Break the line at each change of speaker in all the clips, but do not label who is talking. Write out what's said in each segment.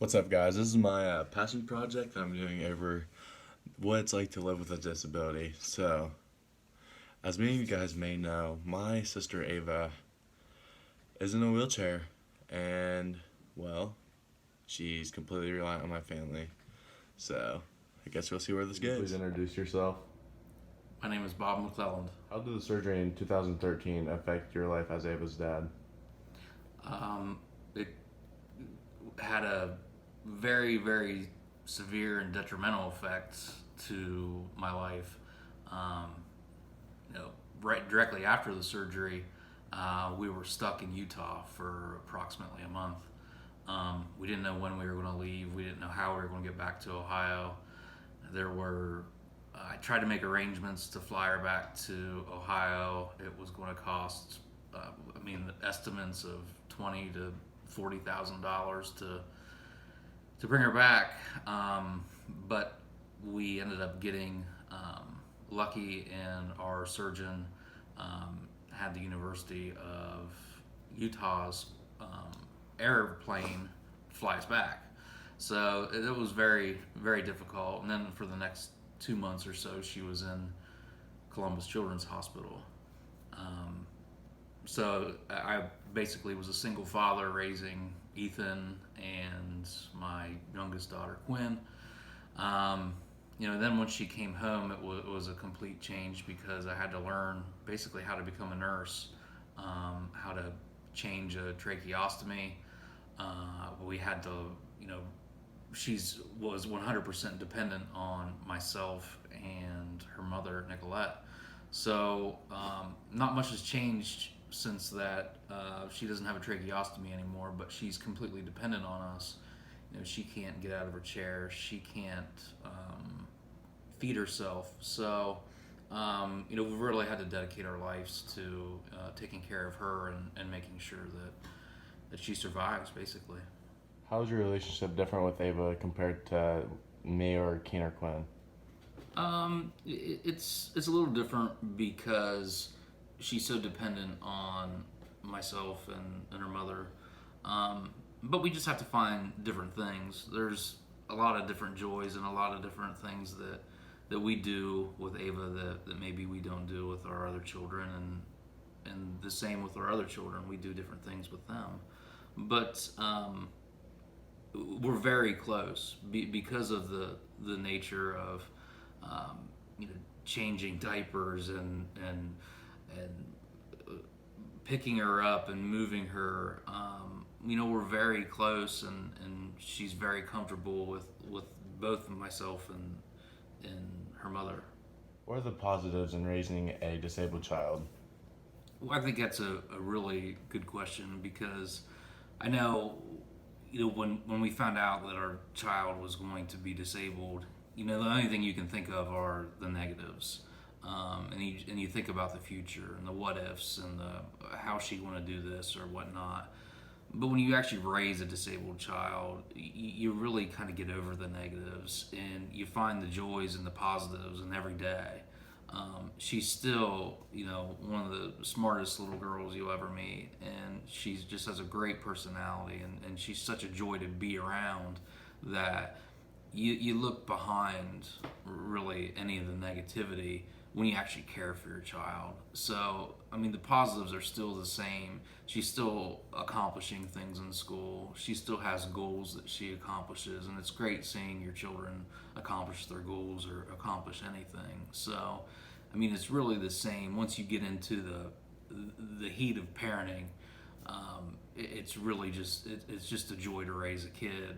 What's up, guys? This is my passion project that I'm doing over what it's like to live with a disability. So, as many of you guys may know, my sister Ava is in a wheelchair, and well, she's completely reliant on my family. So, I guess we'll see where this
Could you please
goes.
introduce yourself?
My name is Bob McClelland.
How did the surgery in 2013 affect your life as Ava's dad?
It had a very, very severe and detrimental effect to my life. Um, right directly after the surgery, we were stuck in Utah for approximately a month. We didn't know when we were going to leave. We didn't know how we were going to get back to Ohio. There were I tried to make arrangements to fly her back to Ohio. It was going to cost, estimates of $20,000 to $40,000 to bring her back. But we ended up getting lucky, and our surgeon had the University of Utah's airplane fly us back. So it was very, very difficult. And then for the next 2 months or so, she was in Columbus Children's Hospital. Um, so I basically was a single father raising Ethan and my youngest daughter, Quinn. Um, then when she came home, it was a complete change because I had to learn basically how to become a nurse, how to change a tracheostomy. We had to, you know, she's was 100% dependent on myself and her mother, Nicolette. So not much has changed since that. She doesn't have a tracheostomy anymore, but she's completely dependent on us. She can't get out of her chair. She can't feed herself. So, we've really had to dedicate our lives to taking care of her and making sure that she survives, basically.
How is your relationship different with Ava compared to me or Keen or Quinn?
It's a little different because she's so dependent on myself and her mother. But we just have to find different things. There's a lot of different joys and a lot of different things that we do with Ava that maybe we don't do with our other children, and the same with our other children. We do different things with them. But we're very close because of the nature of um, changing diapers and picking her up and moving her. We're very close, and she's very comfortable with both myself and her mother.
What are the positives in raising a disabled child?
Well, I think that's a really good question because I know, when we found out that our child was going to be disabled, the only thing you can think of are the negatives. And you think about the future and the what ifs and the how's she going to do this or whatnot. But when you actually raise a disabled child, you really kind of get over the negatives and you find the joys and the positives in every day. She's still, one of the smartest little girls you'll ever meet, and she just has a great personality, and she's such a joy to be around that you look behind really any of the negativity when you actually care for your child. So, the positives are still the same. She's still accomplishing things in school. She still has goals that she accomplishes, and it's great seeing your children accomplish their goals or accomplish anything. So, it's really the same. Once you get into the heat of parenting, it's really it's just a joy to raise a kid,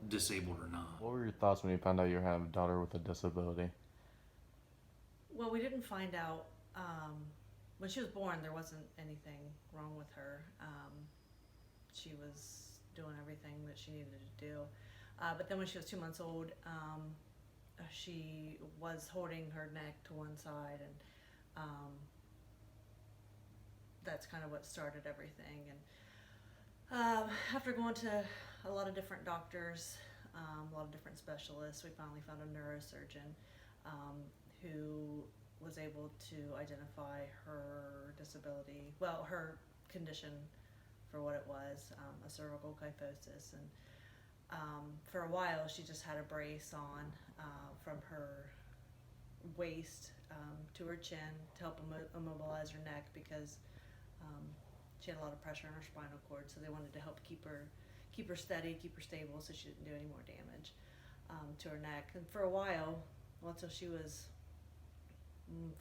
disabled or not.
What were your thoughts when you found out you have a daughter with a disability?
Well, we didn't find out when she was born. There wasn't anything wrong with her. She was doing everything that she needed to do. But then when she was 2 months old, she was holding her neck to one side, and that's kind of what started everything. And after going to a lot of different doctors, a lot of different specialists, we finally found a neurosurgeon who was able to identify her disability, her condition for what it was, a cervical kyphosis. And For a while, she just had a brace on from her waist to her chin to help immobilize her neck because she had a lot of pressure on her spinal cord. So they wanted to help keep her steady, keep her stable, so she didn't do any more damage to her neck. And for a while, well, until she was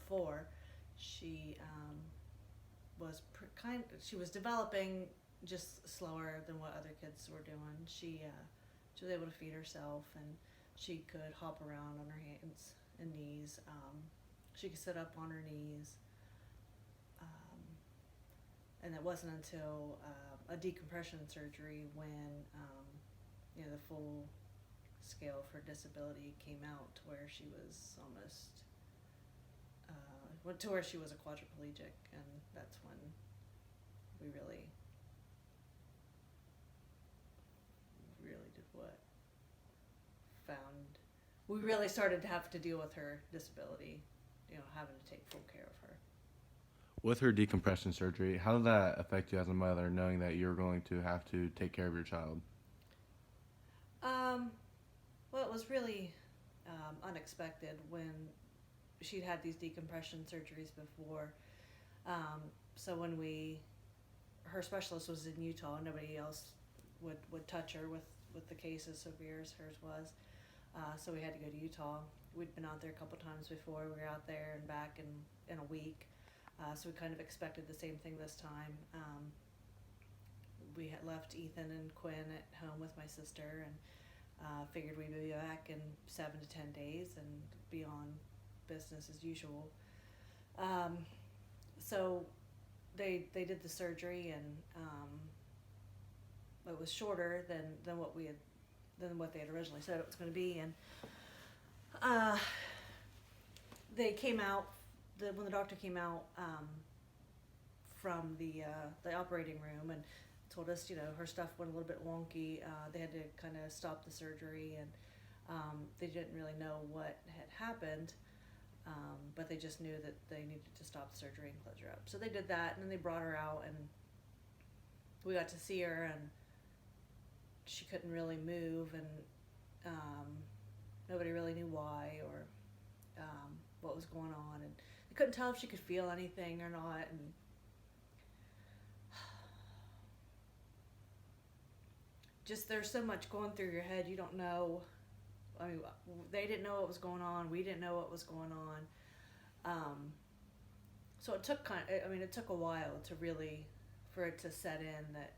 4, she she was developing just slower than what other kids were doing. She was able to feed herself, and she could hop around on her hands and knees. She could sit up on her knees. And it wasn't until a decompression surgery when the full scale for disability came out to where she was almost to where she was a quadriplegic, and that's when we really did what we really started to have to deal with her disability, having to take full care of her.
With her decompression surgery, how did that affect you as a mother, knowing that you're going to have to take care of your child?
Well, it was really unexpected when she'd had these decompression surgeries before. So when her specialist was in Utah, nobody else would touch her with the case as severe as hers was. So we had to go to Utah. We'd been out there a couple times before. We were out there and back in a week. So we kind of expected the same thing this time. We had left Ethan and Quinn at home with my sister, and figured we'd be back in 7 to 10 days and be on business as usual. So they did the surgery, and it was shorter than what they had originally said it was going to be, and they came out. When the doctor came out from the operating room and told us, her stuff went a little bit wonky, they had to kind of stop the surgery, and they didn't really know what had happened, but they just knew that they needed to stop the surgery and close her up. So they did that, and then they brought her out, and we got to see her, and she couldn't really move, and nobody really knew why or what was going on, and they couldn't tell if she could feel anything or not, and just there's so much going through your head, you don't know. I mean, they didn't know what was going on, we didn't know what was going on, so it took it took a while for it to set in that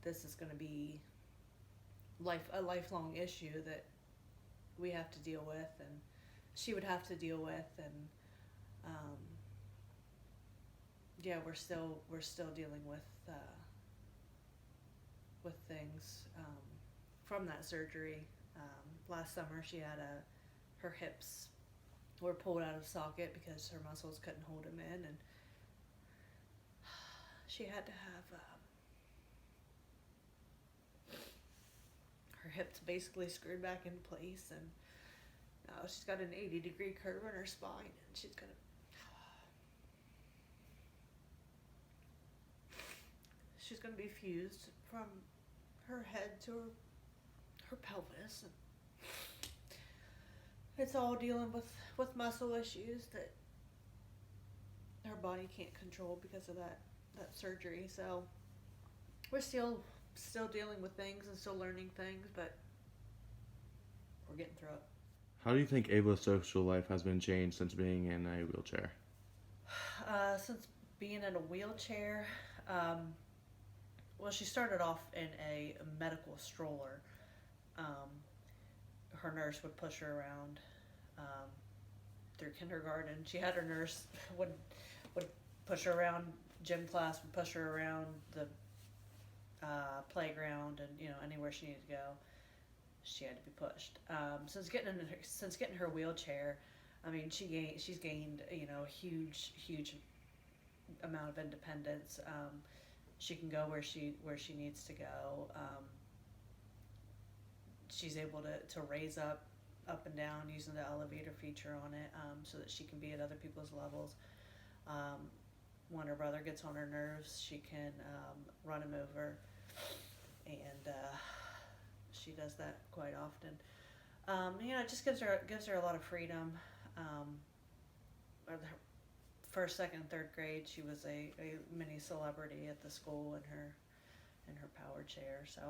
this is going to be a lifelong issue that we have to deal with, and she would have to deal with, and we're still dealing with things from that surgery. Last summer, she had her hips were pulled out of socket because her muscles couldn't hold them in, and she had to have her hips basically screwed back in place, and now she's got an 80-degree curve in her spine, and she's gonna be fused from her head to her pelvis, and it's all dealing with muscle issues that her body can't control because of that surgery. So we're still dealing with things and still learning things, but we're getting through it.
How do you think Ava's social life has been changed since being in a wheelchair?
Since being in a wheelchair, well, she started off in a medical stroller. Her nurse would push her around through kindergarten. She had her nurse would push her around gym class, would push her around the playground, and anywhere she needed to go, she had to be pushed. Since getting her wheelchair, I mean, she's gained a huge amount of independence. She can go where she needs to go. She's able to raise up and down using the elevator feature on it, so that she can be at other people's levels. When her brother gets on her nerves, she can run him over, and she does that quite often. It just gives her a lot of freedom. Her first, second, and third grade, she was a mini celebrity at the school in her power chair. So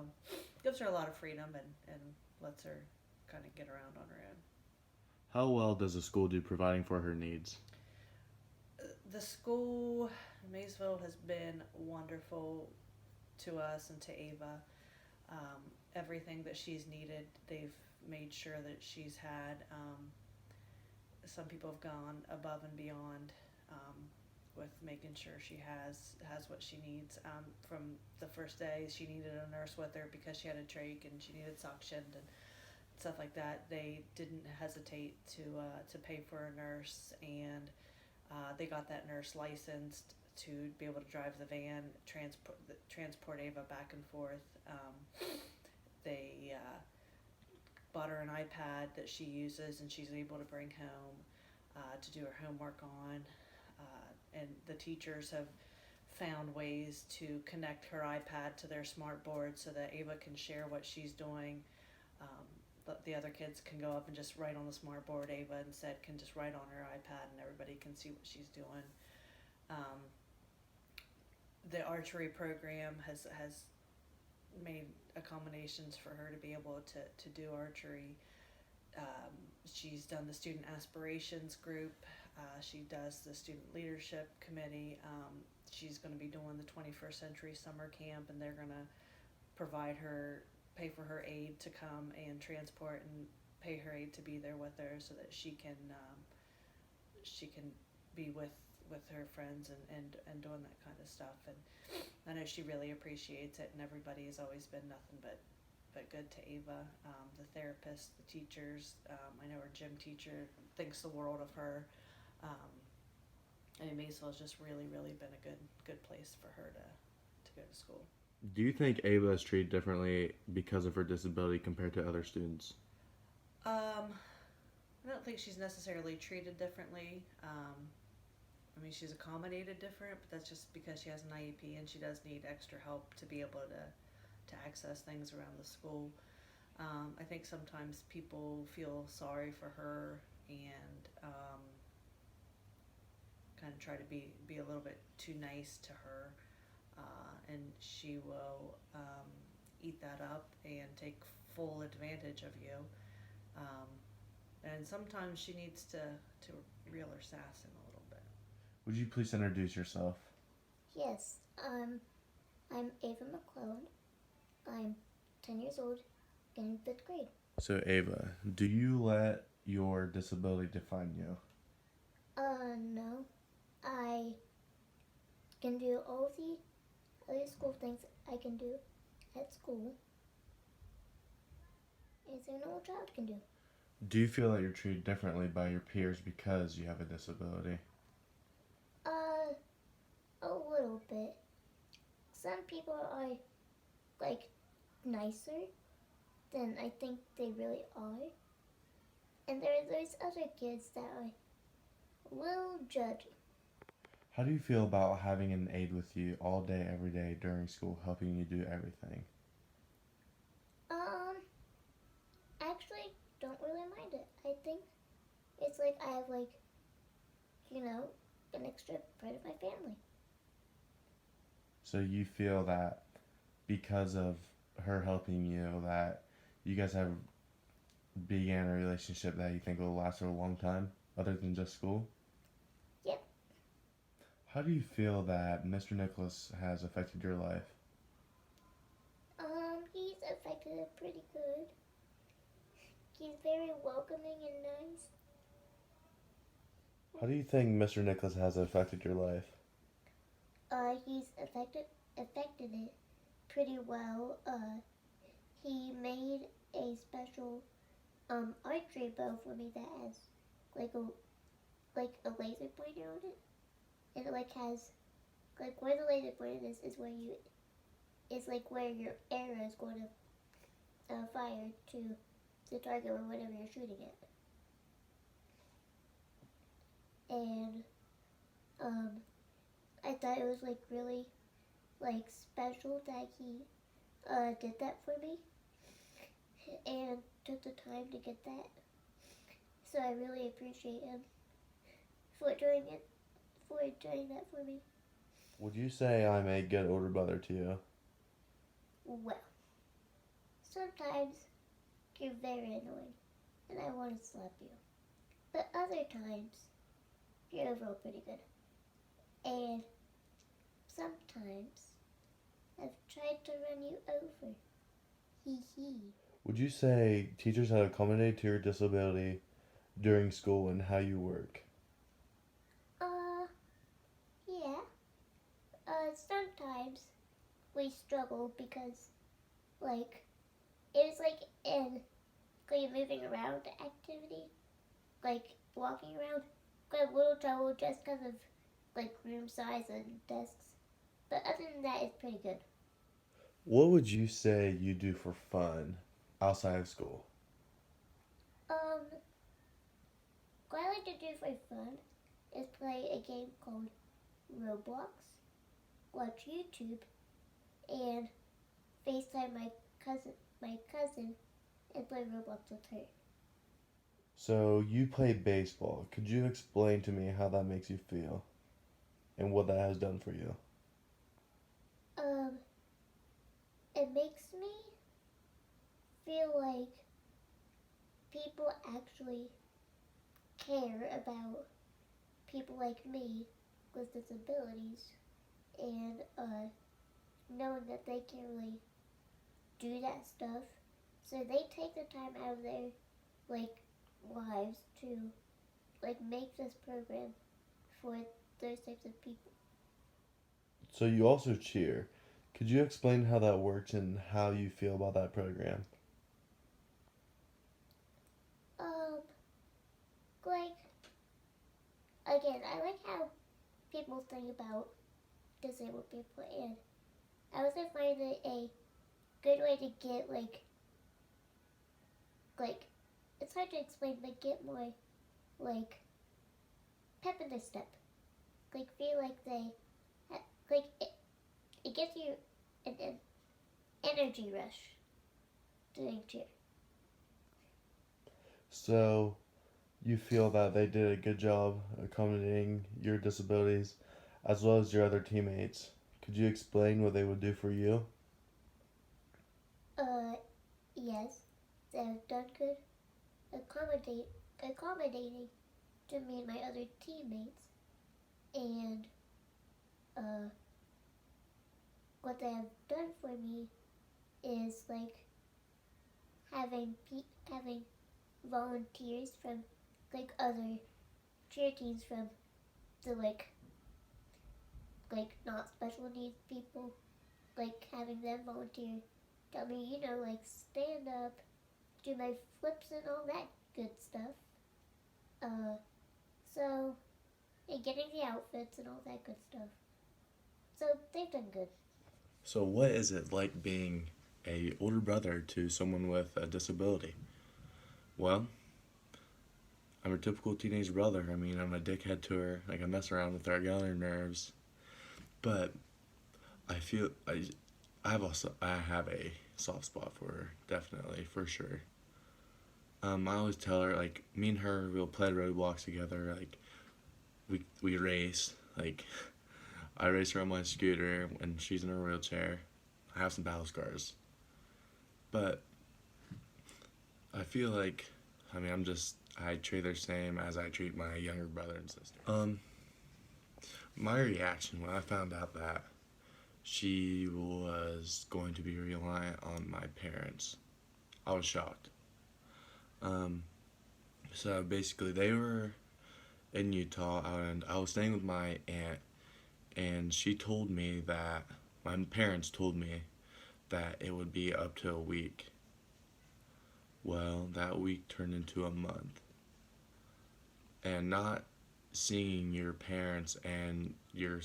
gives her a lot of freedom and lets her kind of get around on her own.
How well does the school do providing for her needs?
The school, Maysville, has been wonderful to us and to Ava. Everything that she's needed, they've made sure that she's had. Some people have gone above and beyond with making sure she has what she needs. From the first day, she needed a nurse with her because she had a trach and she needed suctioned and stuff like that. They didn't hesitate to pay for a nurse, and they got that nurse licensed to be able to drive the van, transport Ava back and forth. They bought her an iPad that she uses and she's able to bring home to do her homework on. And the teachers have found ways to connect her iPad to their smart board so that Ava can share what she's doing. The other kids can go up and just write on the smart board. Ava instead can just write on her iPad and everybody can see what she's doing. The archery program has made accommodations for her to be able to do archery. She's done the student aspirations group. She does the student leadership committee. She's going to be doing the 21st Century Summer Camp, and they're going to pay for her aide to come and transport and pay her aide to be there with her so that she can be with her friends and doing that kind of stuff. And I know she really appreciates it, and everybody has always been nothing but good to Ava. The therapists, the teachers, I know her gym teacher thinks the world of her. Maysville has just really, really been a good place for her to go to school.
Do you think Ava is treated differently because of her disability compared to other students?
I don't think she's necessarily treated differently. She's accommodated different, but that's just because she has an IEP and she does need extra help to be able to access things around the school. I think sometimes people feel sorry for her and kind of try to be a little bit too nice to her, and she will eat that up and take full advantage of you. And sometimes she needs to reel her sass in a little bit.
Would you please introduce yourself?
Yes, I'm Ava McClellan. I'm 10 years old, in 5th grade.
So Ava, do you let your disability define you?
No. I can do all the other school things I can do at school, as a normal child can do.
Do you feel that you're treated differently by your peers because you have a disability?
A little bit. Some people are, nicer than I think they really are. And there's other kids that are a little judgy.
How do you feel about having an aide with you all day, every day during school, helping you do everything?
Actually, don't really mind it. I think it's like I have an extra part of my family.
So you feel that because of her helping you, that you guys have began a relationship that you think will last for a long time, other than just school?
Yep.
How do you feel that Mr. Nicholas has affected your life?
He's affected it pretty good. He's very welcoming and nice.
How do you think Mr. Nicholas has affected your life?
He's affected it pretty well. He made a special archery bow for me that has a laser pointer on it, and it has where the laser pointer is where your arrow is going to fire to the target or whatever you're shooting at. And I thought it was really special that he did that for me. and took the time to get that. So I really appreciate him for doing that for me.
Would you say I'm a good older brother to you?
Well, sometimes you're very annoying and I want to slap you. But other times, you're overall pretty good. And sometimes, I've tried to run you over. Hee hee.
Would you say teachers have accommodated to your disability during school and how you work?
Yeah. Sometimes we struggle because, like, it's like in like moving around activity, like walking around, got a little trouble just because of like room size and desks. But other than that, it's pretty good.
What would you say you do for fun outside of school?
What I like to do for fun is play a game called Roblox, watch YouTube, and FaceTime my cousin, and play Roblox with her.
So you play baseball. Could you explain to me how that makes you feel and what that has done for you?
It makes me feel like people actually care about people like me with disabilities, and knowing that they can really do that stuff, so they take the time out of their like lives to like make this program for those types of people.
So you also cheer. Could you explain how that works and how you feel about that program?
Like again, I like how people think about disabled people, and I also find it a good way to get like it's hard to explain, but get more like pep in their step, like feel like they like it gives you an energy rush doing cheer.
So you feel that they did a good job accommodating your disabilities as well as your other teammates. Could you explain what they would do for you?
Yes, they have done good accommodating to me and my other teammates, and what they have done for me is like having volunteers from like other cheer teams from the like not special needs people, like having them volunteer, tell me, like stand up, do my flips and all that good stuff. So and getting the outfits and all that good stuff. So they've done good.
So what is it like being a older brother to someone with a disability? Well, I'm her typical teenage brother. I mean, I'm a dickhead to her. Like, I mess around with her, I get on her nerves. But I feel I have a soft spot for her, definitely, for sure. I always tell her, like, me and her, we'll play Roblox together. Like, we race. Like, I race her on my scooter when she's in her wheelchair. I have some battle scars. But I feel like, I mean, I treat her same as I treat my younger brother and sister. My reaction when I found out that she was going to be reliant on my parents, I was shocked. So basically they were in Utah and I was staying with my aunt, and she told me that, my parents told me that it would be up to a week. Well, that week turned into a month. And not seeing your parents and your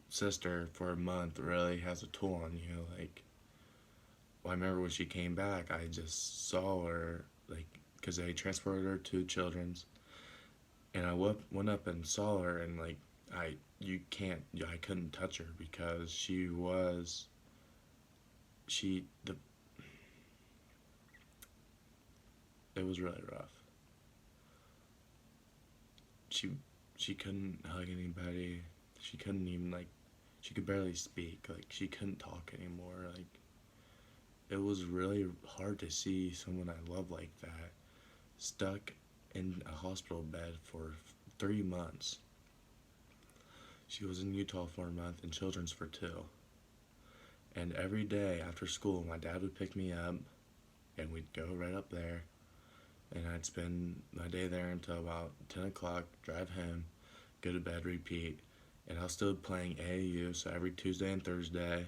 sister for a month really has a toll on you. Like, well, I remember when she came back, I just saw her, like, because they transported her to Children's, and I went up and saw her, and like, I couldn't touch her because it was really rough. She couldn't hug anybody. She couldn't even she could barely speak. Like she couldn't talk anymore. Like it was really hard to see someone I love like that stuck in a hospital bed for 3 months. She was in Utah for a month and Children's for 2. And every day after school, my dad would pick me up and we'd go right up there. And I'd spend my day there until about 10 o'clock, drive home, go to bed, repeat. And I was still playing AAU, so every Tuesday and Thursday,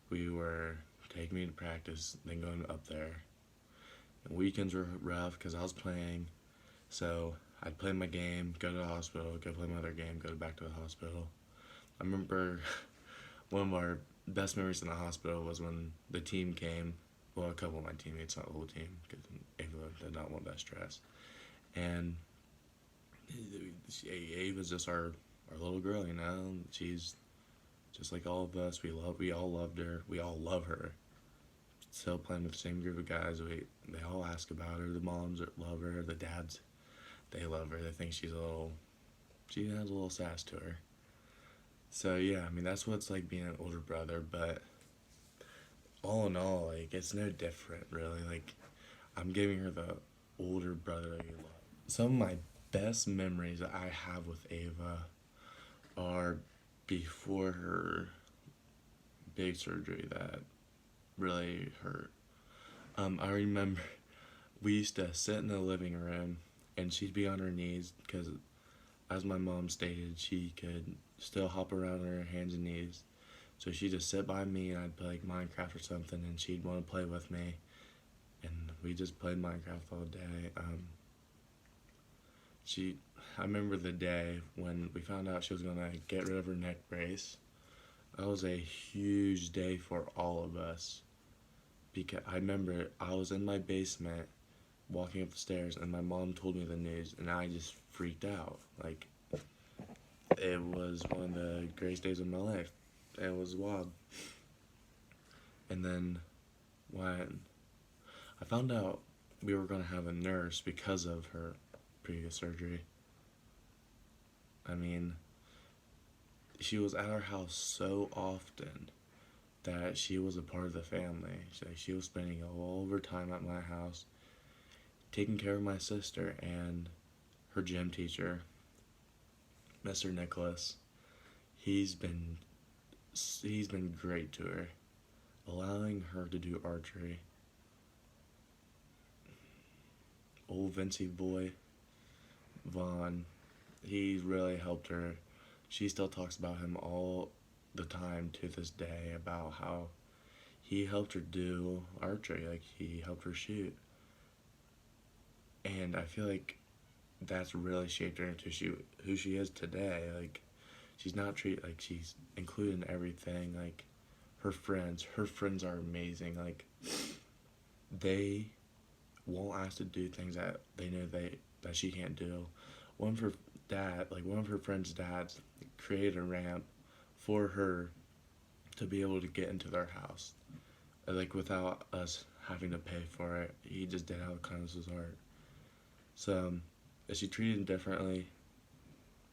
we were taking me to practice, then going up there. And weekends were rough because I was playing, so I'd play my game, go to the hospital, go play my other game, go back to the hospital. I remember one of our best memories in the hospital was when the team came. Well, a couple of my teammates, not the whole team, because Ava did not want that stress. And Ava's just our little girl, you know. She's just like all of us. We all loved her. We all love her. Still playing with the same group of guys. They all ask about her. The moms love her. The dads, they love her. They think she has a little sass to her. So yeah, I mean that's what it's like being an older brother, but all in all, like, it's no different, really. Like, I'm giving her the older brother that you love. Some of my best memories that I have with Ava are before her big surgery that really hurt. I remember we used to sit in the living room, and she'd be on her knees, because, as my mom stated, she could still hop around on her hands and knees. So she'd just sit by me and I'd play like Minecraft or something and she'd want to play with me. And we just played Minecraft all day. I remember the day when we found out she was going to get rid of her neck brace. That was a huge day for all of us. Because I remember I was in my basement walking up the stairs and my mom told me the news and I just freaked out. Like, it was one of the greatest days of my life. It was wild. And then when I found out we were going to have a nurse because of her previous surgery, I mean, she was at our house so often that she was a part of the family. She was spending all of her time at my house, taking care of my sister and her gym teacher, Mr. Nicholas. He's been great to her, allowing her to do archery. Old Vincey boy, Vaughn, he really helped her. She still talks about him all the time to this day, about how he helped her do archery, like he helped her shoot. And I feel like that's really shaped her into who she is today. Like, she's not treated like she's included in everything. Like, her friends are amazing. Like, they won't ask to do things that they know that she can't do. One of her friend's dads created a ramp for her to be able to get into their house, like, without us having to pay for it. He just did out of kindness of his heart. So, is she treated differently?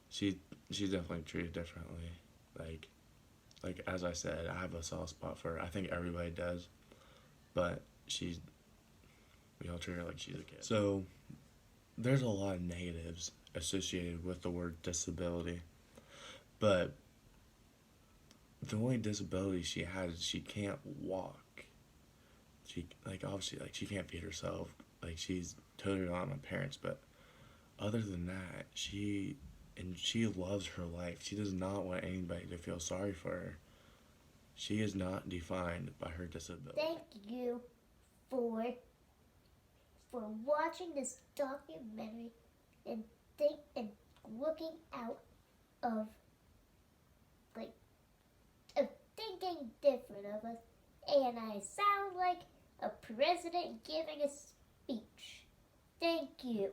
She's definitely treated differently. Like as I said, I have a soft spot for her. I think everybody does, but we all treat her like she's a kid. So, there's a lot of negatives associated with the word disability, but the only disability she has is she can't walk. She, obviously, she can't feed herself. She's totally on my parents, but other than that, she loves her life. She does not want anybody to feel sorry for her. She is not defined by her disability.
Thank you for watching this documentary and looking out of thinking different of us. And I sound like a president giving a speech. Thank you.